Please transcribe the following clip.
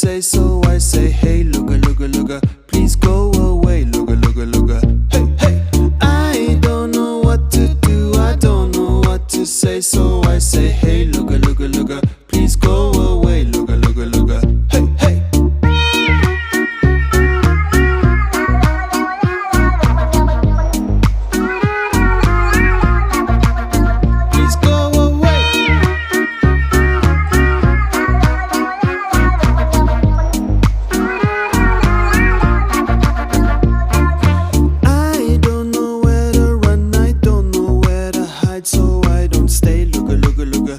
say, so I say, hey, looga, looga, looga, please go away, looga, looga, looga. Hey, hey, I don't know what to do, I don't know what to say, so